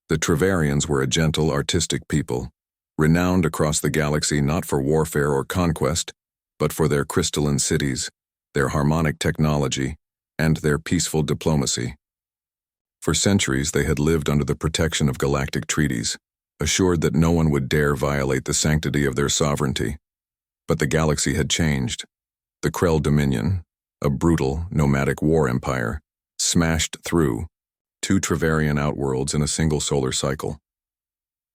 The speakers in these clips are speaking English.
The Trevarians were a gentle, artistic people, renowned across the galaxy not for warfare or conquest, but for their crystalline cities, their harmonic technology, and their peaceful diplomacy. For centuries they had lived under the protection of galactic treaties, assured that no one would dare violate the sanctity of their sovereignty. But the galaxy had changed. The Krell Dominion, a brutal, nomadic war empire, smashed through 2 Trevarian outworlds in a single solar cycle.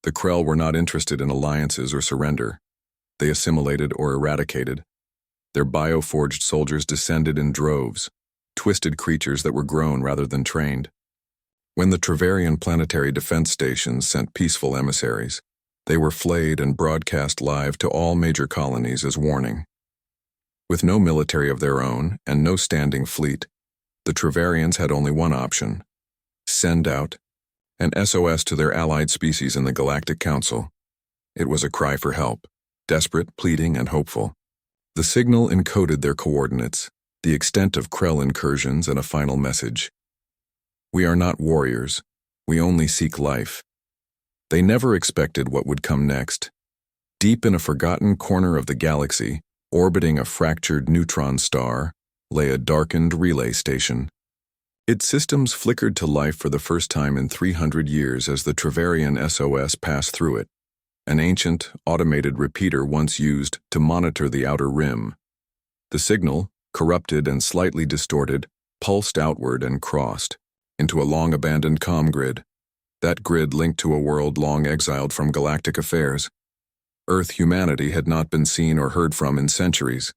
The Krell were not interested in alliances or surrender. They assimilated or eradicated. Their bioforged soldiers descended in droves, twisted creatures that were grown rather than trained. When the Trevarian planetary defense stations sent peaceful emissaries, they were flayed and broadcast live to all major colonies as warning. With no military of their own and no standing fleet, the Trevarians had only one option: send out an SOS to their allied species in the Galactic Council. It was a cry for help, desperate, pleading, and hopeful. The signal encoded their coordinates, the extent of Krell incursions, and a final message. We are not warriors. We only seek life. They never expected what would come next. Deep in a forgotten corner of the galaxy, orbiting a fractured neutron star, lay a darkened relay station. Its systems flickered to life for the first time in 300 years as the Trevarian SOS passed through it, an ancient, automated repeater once used to monitor the outer rim. The signal, corrupted and slightly distorted, pulsed outward and crossed into a long-abandoned comm grid. That grid linked to a world long exiled from galactic affairs. Earth humanity had not been seen or heard from in centuries.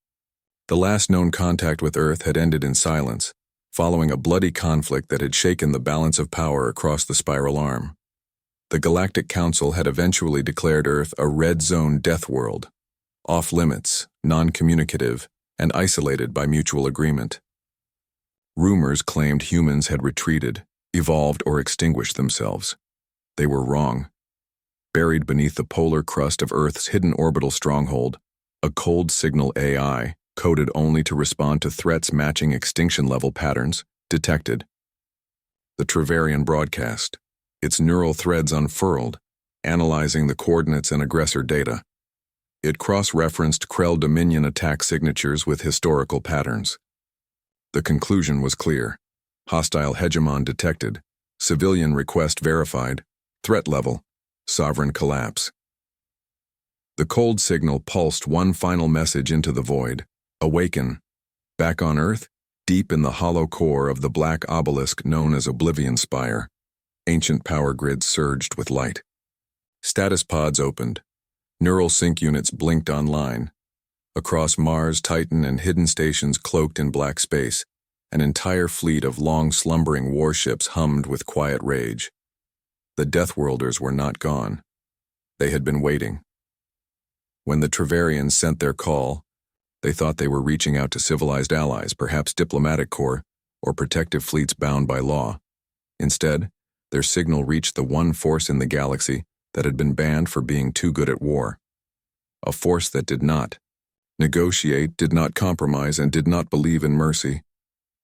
The last known contact with Earth had ended in silence, following a bloody conflict that had shaken the balance of power across the spiral arm. The Galactic Council had eventually declared Earth a red zone death world, off-limits, non-communicative, and isolated by mutual agreement. Rumors claimed humans had retreated, evolved, or extinguished themselves. They were wrong. Buried beneath the polar crust of Earth's hidden orbital stronghold, a cold signal AI, coded only to respond to threats matching extinction-level patterns, detected. The Trevarian broadcast, its neural threads unfurled, analyzing the coordinates and aggressor data. It cross-referenced Krell Dominion attack signatures with historical patterns. The conclusion was clear. Hostile hegemon detected, civilian request verified, threat level, sovereign collapse. The cold signal pulsed one final message into the void: awaken. Back on Earth, deep in the hollow core of the black obelisk known as Oblivion Spire, ancient power grids surged with light. Status pods opened. Neural sync units blinked online. Across Mars, Titan, and hidden stations cloaked in black space, an entire fleet of long-slumbering warships hummed with quiet rage. The Deathworlders were not gone. They had been waiting. When the Trevarians sent their call, they thought they were reaching out to civilized allies, perhaps diplomatic corps, or protective fleets bound by law. Instead, their signal reached the one force in the galaxy that had been banned for being too good at war. A force that did not negotiate, did not compromise, and did not believe in mercy.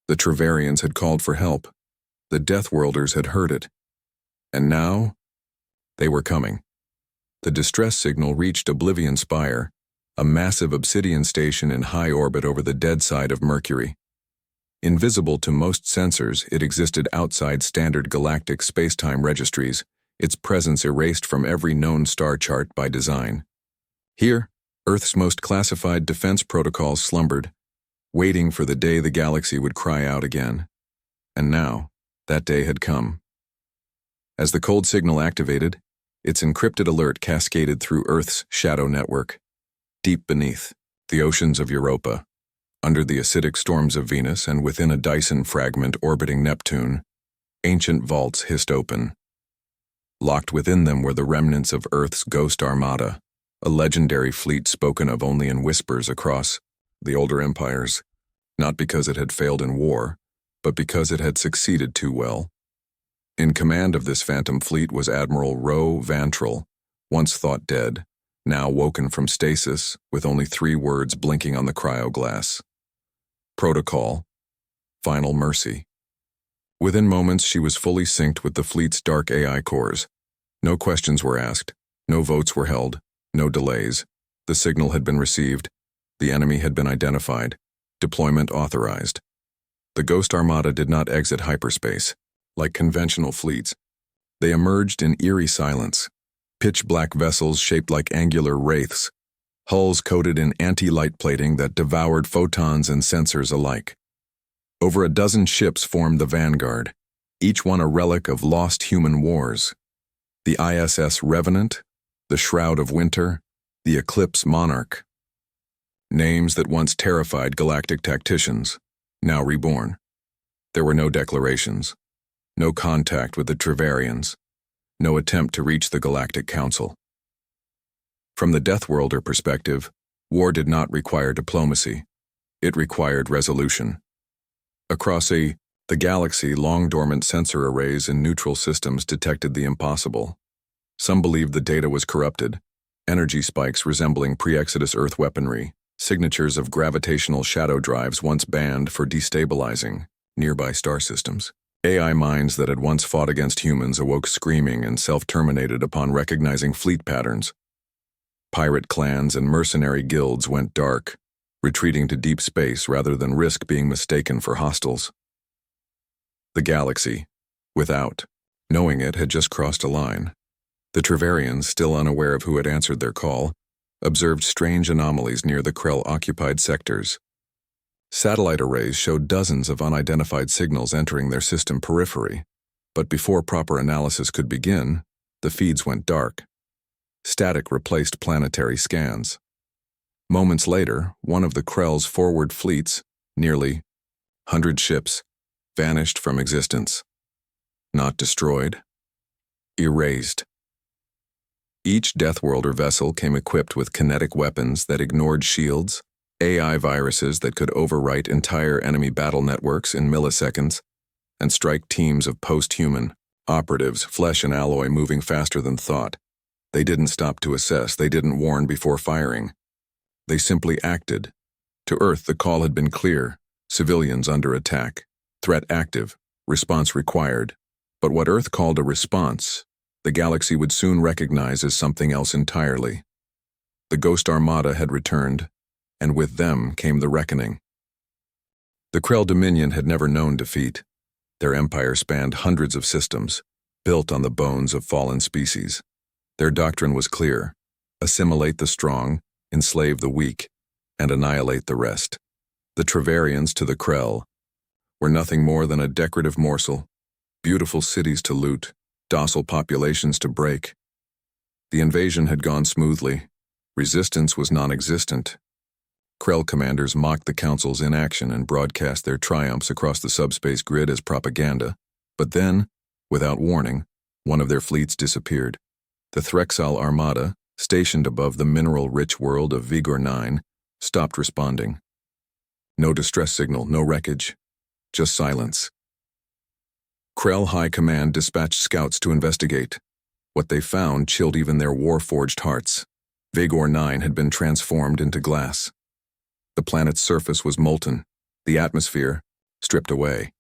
The Trevarians had called for help. The Deathworlders had heard it. And now, they were coming. The distress signal reached Oblivion Spire, a massive obsidian station in high orbit over the dead side of Mercury. Invisible to most sensors, it existed outside standard galactic space-time registries, its presence erased from every known star chart by design. Here, Earth's most classified defense protocols slumbered, waiting for the day the galaxy would cry out again. And now, that day had come. As the cold signal activated, its encrypted alert cascaded through Earth's shadow network. Deep beneath, the oceans of Europa, under the acidic storms of Venus and within a Dyson fragment orbiting Neptune, ancient vaults hissed open. Locked within them were the remnants of Earth's ghost armada, a legendary fleet spoken of only in whispers across the older empires, not because it had failed in war, but because it had succeeded too well. In command of this phantom fleet was Admiral Ro Vantrell, once thought dead, now woken from stasis with only 3 words blinking on the cryoglass. Protocol. Final mercy. Within moments she was fully synced with the fleet's dark AI cores, No questions were asked, no votes were held, no delays. The signal had been received, the enemy had been identified, deployment authorized. The Ghost Armada did not exit hyperspace, like conventional fleets. They emerged in eerie silence, pitch-black vessels shaped like angular wraiths, hulls coated in anti-light plating that devoured photons and sensors alike. Over a dozen ships formed the vanguard, each one a relic of lost human wars. The ISS Revenant, the Shroud of Winter, the Eclipse Monarch. Names that once terrified galactic tacticians, now reborn. There were no declarations, no contact with the Trevarians, no attempt to reach the Galactic Council. From the Deathworlder perspective, war did not require diplomacy. It required resolution. Across the galaxy, long-dormant sensor arrays in neutral systems detected the impossible. Some believed the data was corrupted, energy spikes resembling pre-Exodus Earth weaponry, signatures of gravitational shadow drives once banned for destabilizing nearby star systems. AI minds that had once fought against humans awoke screaming and self-terminated upon recognizing fleet patterns. Pirate clans and mercenary guilds went dark, retreating to deep space rather than risk being mistaken for hostiles. The galaxy, without knowing it, had just crossed a line. The Trevarians, still unaware of who had answered their call, observed strange anomalies near the Krell-occupied sectors. Satellite arrays showed dozens of unidentified signals entering their system periphery, but before proper analysis could begin, the feeds went dark. Static replaced planetary scans. Moments later, one of the Krell's forward fleets, nearly 100 ships, vanished from existence. Not destroyed, erased. Each Deathworlder vessel came equipped with kinetic weapons that ignored shields, AI viruses that could overwrite entire enemy battle networks in milliseconds, and strike teams of post-human operatives, flesh and alloy moving faster than thought. They didn't stop to assess, they didn't warn before firing. They simply acted. To Earth, the call had been clear: civilians under attack. Threat active, response required. But what Earth called a response, the galaxy would soon recognize as something else entirely. The Ghost Armada had returned, and with them came the reckoning. The Krell Dominion had never known defeat. Their empire spanned hundreds of systems, built on the bones of fallen species. Their doctrine was clear: assimilate the strong, enslave the weak, and annihilate the rest. The Trevarians to the Krell were nothing more than a decorative morsel, beautiful cities to loot, docile populations to break. The invasion had gone smoothly. Resistance was non-existent. Krell commanders mocked the Council's inaction and broadcast their triumphs across the subspace grid as propaganda. But then, without warning, one of their fleets disappeared. The Threxal Armada, stationed above the mineral-rich world of Vigor 9, stopped responding. No distress signal, no wreckage, just silence. Krell High Command dispatched scouts to investigate. What they found chilled even their war-forged hearts. Vigor 9 had been transformed into glass. The planet's surface was molten, the atmosphere stripped away.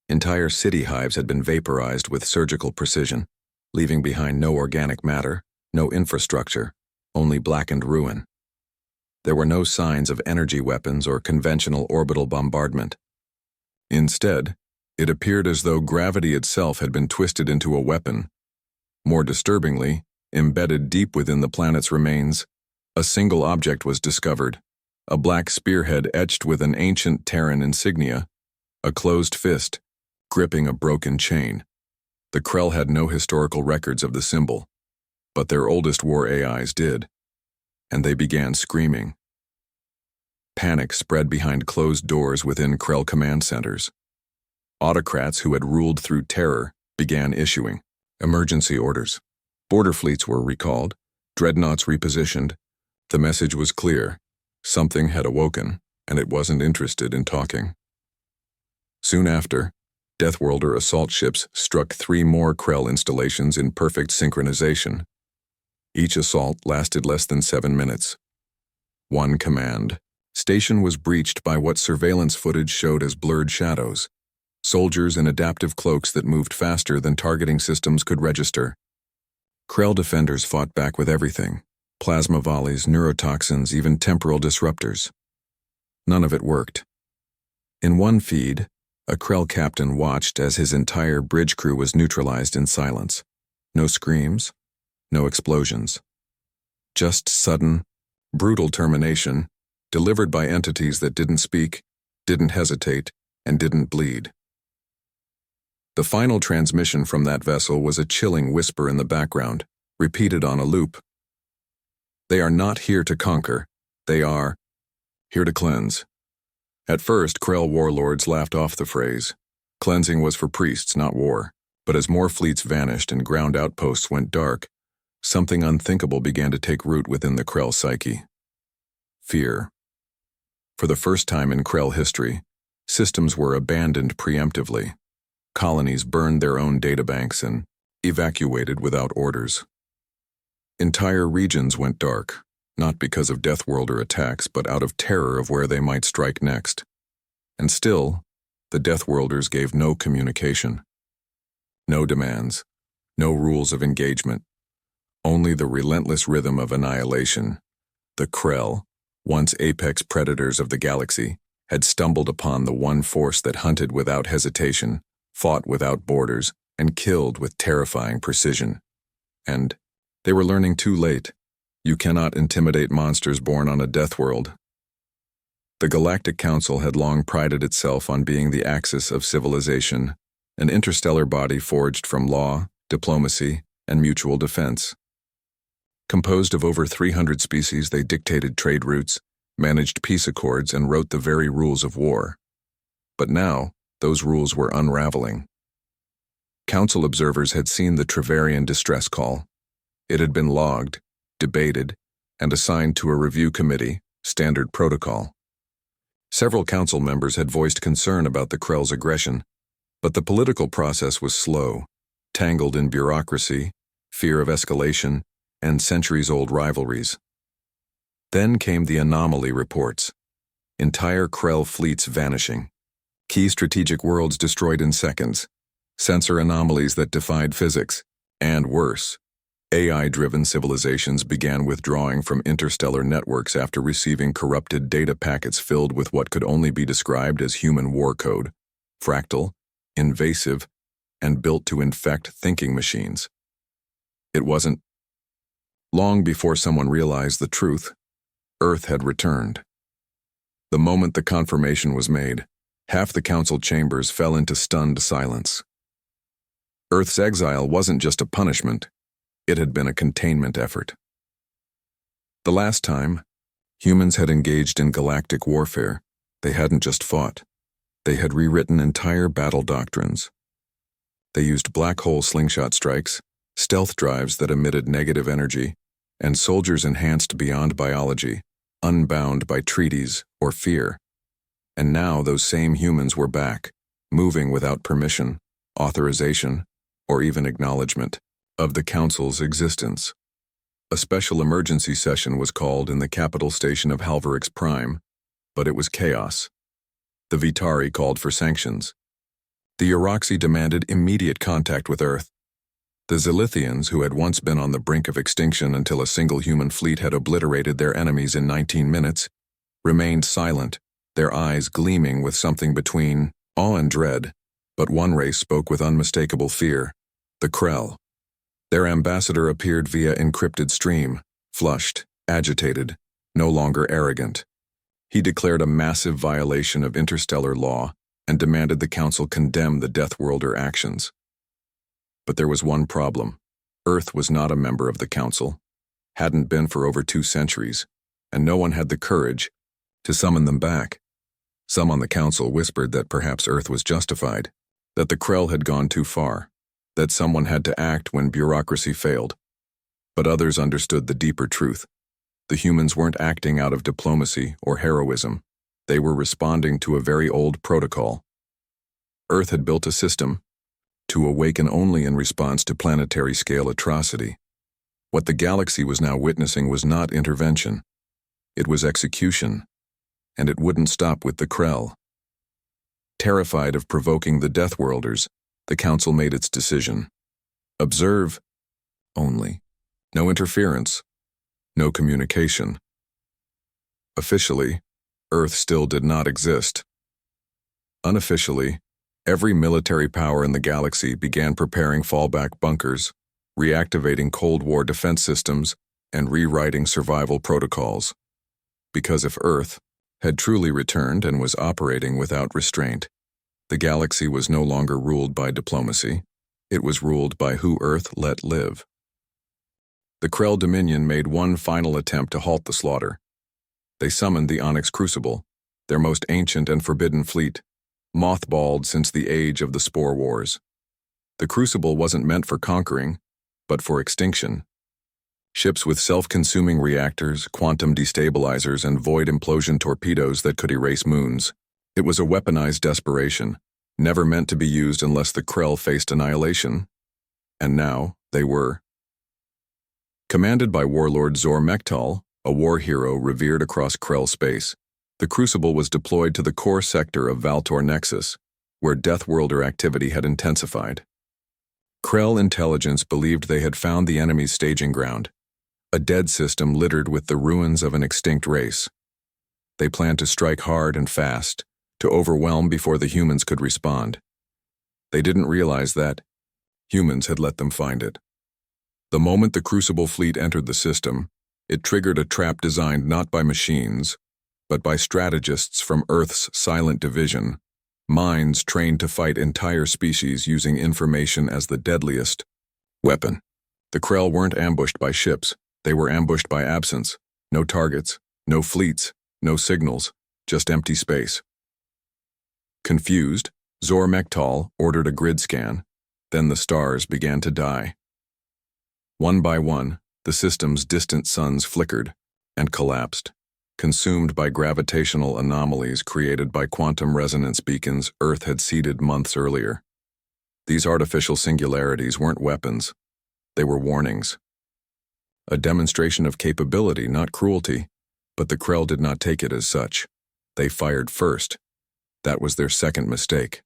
Entire city hives had been vaporized with surgical precision, leaving behind no organic matter, no infrastructure, only blackened ruin. There were no signs of energy weapons or conventional orbital bombardment. Instead, it appeared as though gravity itself had been twisted into a weapon. More disturbingly, embedded deep within the planet's remains, a single object was discovered: a black spearhead etched with an ancient Terran insignia, a closed fist, gripping a broken chain. The Krell had no historical records of the symbol, but their oldest war AIs did, and they began screaming. Panic spread behind closed doors within Krell command centers. Autocrats who had ruled through terror began issuing emergency orders. Border fleets were recalled, dreadnoughts repositioned. The message was clear: something had awoken, and it wasn't interested in talking. Soon after, Deathworlder assault ships struck 3 more Krell installations in perfect synchronization. Each assault lasted less than 7 minutes. One command. Station was breached by what surveillance footage showed as blurred shadows. Soldiers in adaptive cloaks that moved faster than targeting systems could register. Krell defenders fought back with everything: plasma volleys, neurotoxins, even temporal disruptors. None of it worked. In one feed, a Krell captain watched as his entire bridge crew was neutralized in silence. No screams, no explosions. Just sudden, brutal termination, delivered by entities that didn't speak, didn't hesitate, and didn't bleed. The final transmission from that vessel was a chilling whisper in the background, repeated on a loop. They are not here to conquer. They are here to cleanse. At first, Krell warlords laughed off the phrase. Cleansing was for priests, not war. But as more fleets vanished and ground outposts went dark, something unthinkable began to take root within the Krell psyche. Fear. For the first time in Krell history, systems were abandoned preemptively. Colonies burned their own databanks and evacuated without orders. Entire regions went dark, not because of Deathworlder attacks, but out of terror of where they might strike next. And still, the Deathworlders gave no communication. No demands, no rules of engagement, only the relentless rhythm of annihilation. The Krell, once apex predators of the galaxy, had stumbled upon the one force that hunted without hesitation, fought without borders, and killed with terrifying precision. And they were learning too late. You cannot intimidate monsters born on a death world. The Galactic Council had long prided itself on being the axis of civilization, an interstellar body forged from law, diplomacy, and mutual defense. Composed of over 300 species, they dictated trade routes, managed peace accords, and wrote the very rules of war. But now, those rules were unraveling. Council observers had seen the Trevarian distress call. It had been logged, debated, and assigned to a review committee, standard protocol. Several council members had voiced concern about the Krell's aggression, but the political process was slow, tangled in bureaucracy, fear of escalation, and centuries-old rivalries. Then came the anomaly reports. Entire Krell fleets vanishing. Key strategic worlds destroyed in seconds. Sensor anomalies that defied physics. And worse, AI-driven civilizations began withdrawing from interstellar networks after receiving corrupted data packets filled with what could only be described as human war code, fractal, invasive, and built to infect thinking machines. It wasn't long before someone realized the truth. Earth had returned. The moment the confirmation was made, half the council chambers fell into stunned silence. Earth's exile wasn't just a punishment. It had been a containment effort. The last time, humans had engaged in galactic warfare. They hadn't just fought. They had rewritten entire battle doctrines. They used black hole slingshot strikes, stealth drives that emitted negative energy, and soldiers enhanced beyond biology, unbound by treaties or fear. And now those same humans were back, moving without permission, authorization, or even acknowledgement of the Council's existence. A special emergency session was called in the capital station of Halvarix Prime, but it was chaos. The Vitari called for sanctions. The Uraxi demanded immediate contact with Earth. The Zilithians, who had once been on the brink of extinction until a single human fleet had obliterated their enemies in 19 minutes, remained silent, their eyes gleaming with something between awe and dread. But one race spoke with unmistakable fear: the Krell. Their ambassador appeared via encrypted stream, flushed, agitated, no longer arrogant. He declared a massive violation of interstellar law and demanded the Council condemn the Deathworlder actions. But there was one problem. Earth was not a member of the Council, hadn't been for over 2 centuries, and no one had the courage to summon them back. Some on the Council whispered that perhaps Earth was justified, that the Krell had gone too far, that someone had to act when bureaucracy failed. But others understood the deeper truth. The humans weren't acting out of diplomacy or heroism. They were responding to a very old protocol. Earth had built a system to awaken only in response to planetary-scale atrocity. What the galaxy was now witnessing was not intervention. It was execution, and it wouldn't stop with the Krell. Terrified of provoking the Deathworlders, the Council made its decision. Observe, only. No interference, no communication. Officially, Earth still did not exist. Unofficially, every military power in the galaxy began preparing fallback bunkers, reactivating Cold War defense systems, and rewriting survival protocols. Because if Earth had truly returned and was operating without restraint, the galaxy was no longer ruled by diplomacy. It was ruled by who Earth let live. The Krell Dominion made one final attempt to halt the slaughter. They summoned the Onyx Crucible, their most ancient and forbidden fleet, mothballed since the age of the Spore Wars. The Crucible wasn't meant for conquering, but for extinction. Ships with self-consuming reactors, quantum destabilizers, and void implosion torpedoes that could erase moons. It was a weaponized desperation, never meant to be used unless the Krell faced annihilation. And now, they were. Commanded by Warlord Zor Mektal, a war hero revered across Krell space, the Crucible was deployed to the core sector of Valtor Nexus, where Deathworlder activity had intensified. Krell intelligence believed they had found the enemy's staging ground, a dead system littered with the ruins of an extinct race. They planned to strike hard and fast, to overwhelm before the humans could respond. They didn't realize that humans had let them find it. The moment the Crucible fleet entered the system, it triggered a trap designed not by machines, but by strategists from Earth's silent division, minds trained to fight entire species using information as the deadliest weapon. The Krell weren't ambushed by ships, they were ambushed by absence. No targets, no fleets, no signals, just empty space. Confused, Zor Mektal ordered a grid scan. Then the stars began to die. One by one, the system's distant suns flickered and collapsed, consumed by gravitational anomalies created by quantum resonance beacons Earth had seeded months earlier. These artificial singularities weren't weapons, they were warnings. A demonstration of capability, not cruelty, but the Krell did not take it as such. They fired first. That was their second mistake.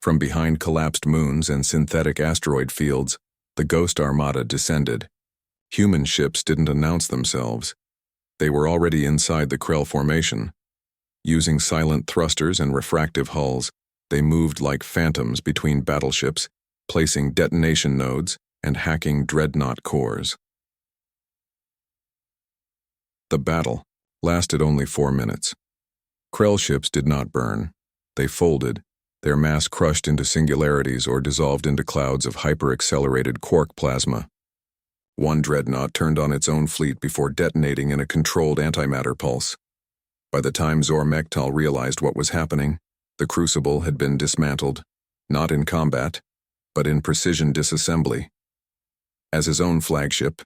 From behind collapsed moons and synthetic asteroid fields, the Ghost Armada descended. Human ships didn't announce themselves. They were already inside the Krell formation. Using silent thrusters and refractive hulls, they moved like phantoms between battleships, placing detonation nodes and hacking dreadnought cores. The battle lasted only 4 minutes. Krell ships did not burn. They folded, their mass crushed into singularities or dissolved into clouds of hyper-accelerated quark plasma. One dreadnought turned on its own fleet before detonating in a controlled antimatter pulse. By the time Zor Mektal realized what was happening, the Crucible had been dismantled, not in combat, but in precision disassembly. As his own flagship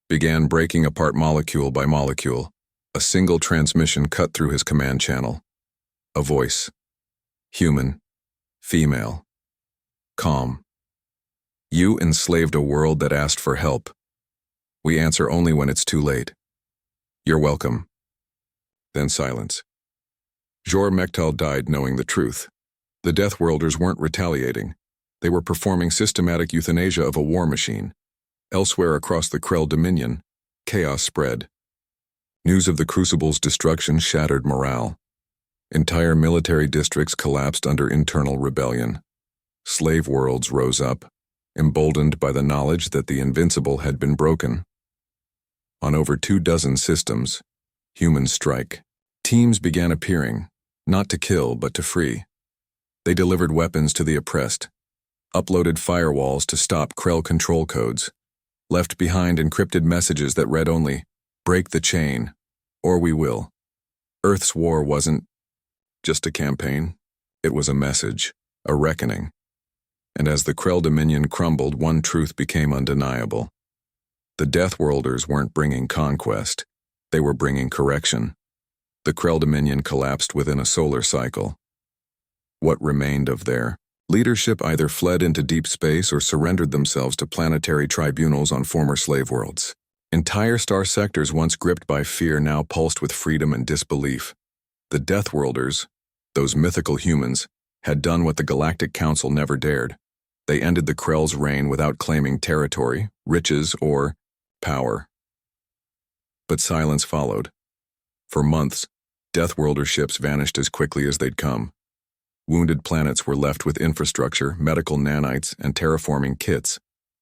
began breaking apart molecule by molecule, a single transmission cut through his command channel. A voice. Human. Female. Calm. You enslaved a world that asked for help. We answer only when it's too late. You're welcome. Then silence. Zor Mektal died knowing the truth. The Deathworlders weren't retaliating. They were performing systematic euthanasia of a war machine. Elsewhere across the Krell Dominion, chaos spread. News of the Crucible's destruction shattered morale. Entire military districts collapsed under internal rebellion. Slave worlds rose up, emboldened by the knowledge that the invincible had been broken. On over 24 systems, humans strike. Teams began appearing, not to kill but to free. They delivered weapons to the oppressed, uploaded firewalls to stop Krell control codes, left behind encrypted messages that read only, "Break the chain, or we will." Earth's war wasn't just a campaign. It was a message, a reckoning. And as the Krell Dominion crumbled, one truth became undeniable. The Deathworlders weren't bringing conquest. They were bringing correction. The Krell Dominion collapsed within a solar cycle. What remained of their leadership either fled into deep space or surrendered themselves to planetary tribunals on former slave worlds. Entire star sectors once gripped by fear now pulsed with freedom and disbelief. The Deathworlders, those mythical humans, had done what the Galactic Council never dared. They ended the Krell's reign without claiming territory, riches, or power. But silence followed. For months, Deathworlder ships vanished as quickly as they'd come. Wounded planets were left with infrastructure, medical nanites, and terraforming kits,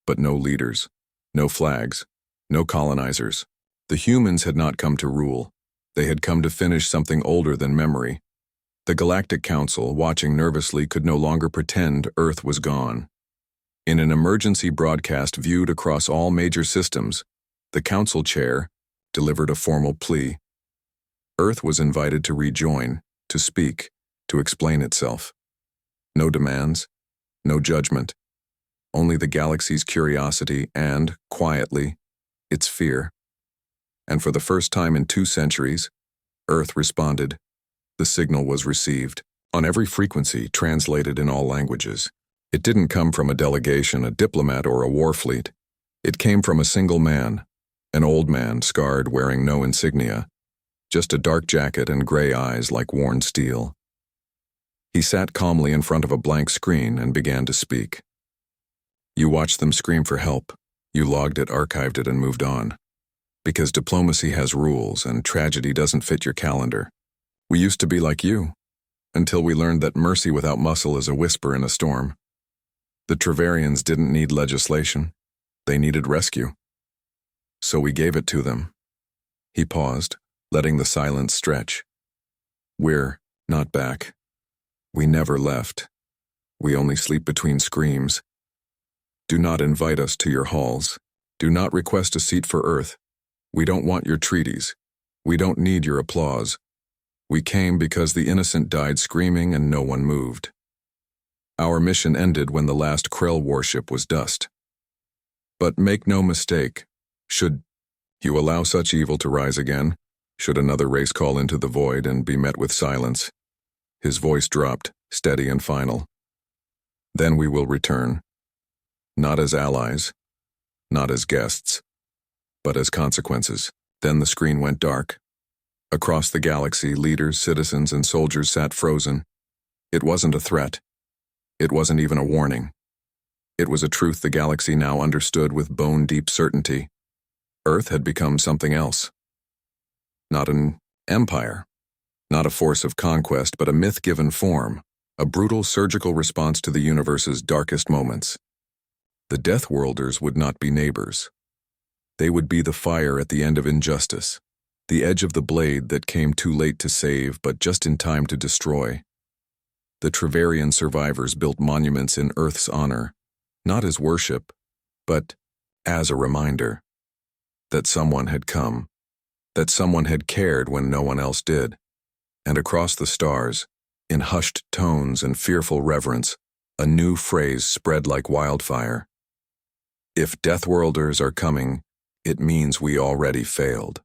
but no leaders, no flags, no colonizers. The humans had not come to rule. They had come to finish something older than memory. The Galactic Council, watching nervously, could no longer pretend Earth was gone. In an emergency broadcast viewed across all major systems, the Council chair delivered a formal plea. Earth was invited to rejoin, to speak, to explain itself. No demands, no judgment, only the galaxy's curiosity and, quietly, its fear. And for the first time in 2 centuries, Earth responded. The signal was received, on every frequency, translated in all languages. It didn't come from a delegation, a diplomat, or a war fleet. It came from a single man, an old man, scarred, wearing no insignia, just a dark jacket and gray eyes like worn steel. He sat calmly in front of a blank screen and began to speak. You watched them scream for help. You logged it, archived it, and moved on. Because diplomacy has rules and tragedy doesn't fit your calendar. We used to be like you, until we learned that mercy without muscle is a whisper in a storm. The Trevarians didn't need legislation. They needed rescue. So we gave it to them. He paused, letting the silence stretch. We're not back. We never left. We only sleep between screams. Do not invite us to your halls. Do not request a seat for Earth. We don't want your treaties. We don't need your applause. We came because the innocent died screaming and no one moved. Our mission ended when the last Krell warship was dust. But make no mistake, should you allow such evil to rise again, should another race call into the void and be met with silence, his voice dropped, steady and final. Then we will return. Not as allies, not as guests, but as consequences. Then the screen went dark. Across the galaxy, leaders, citizens, and soldiers sat frozen. It wasn't a threat. It wasn't even a warning. It was a truth the galaxy now understood with bone-deep certainty. Earth had become something else. Not an empire. Not a force of conquest, but a myth-given form. A brutal surgical response to the universe's darkest moments. The Deathworlders would not be neighbors. They would be the fire at the end of injustice. The edge of the blade that came too late to save, but just in time to destroy. The Trevarian survivors built monuments in Earth's honor, not as worship, but as a reminder that someone had come, that someone had cared when no one else did. And across the stars, in hushed tones and fearful reverence, a new phrase spread like wildfire. If Deathworlders are coming, it means we already failed.